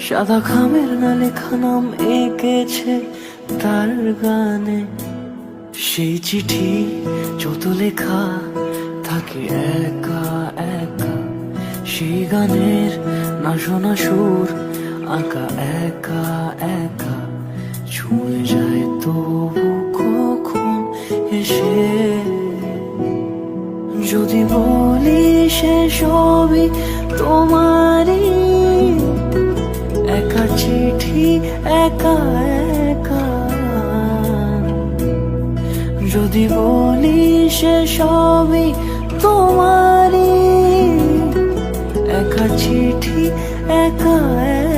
সাদা খামের না লেখা নাম এঁকেছে তার গানে। সেই চিঠি যত লেখা থাকে একা একা, সেই গানের না শোনা সুর আঁকা একা একা, ছুঁয়ে যায় তবু কখন এসে। যদি বলি সে সবই তোমারই, একা চিঠি একা একা। যদি বলি সে সবই তোমারই, একা চিঠি একা একা।